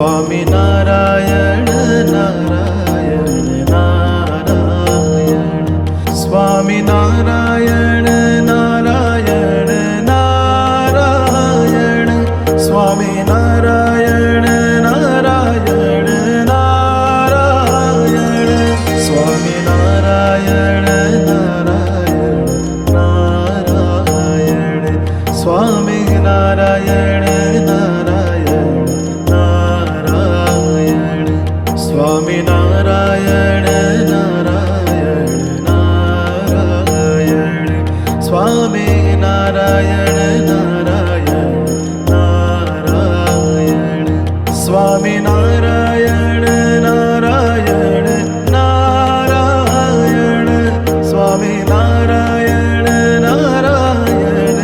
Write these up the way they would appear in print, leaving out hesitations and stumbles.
Swami Narayan Narayan Narayan Swami Narayan Narayan Narayan Swami Narayan Narayan Narayan Swami Narayan Narayan Narayan Swami Narayan Swami Narayan Narayan Narayan Swami Narayan Narayan Narayan Swami Narayan Narayan Narayan Swami Narayan Narayan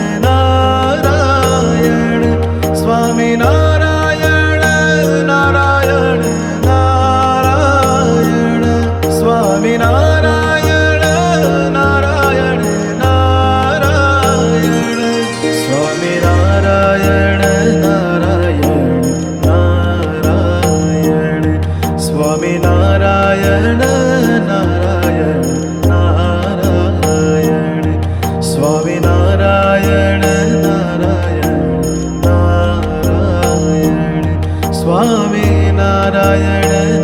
Narayan Swami Narayan Narayan Swami Narayan Narayan Narayan Swami Narayan Narayan Narayan Swami Narayan Narayan Narayan Swami Narayan Narayan Narayan Swami Narayan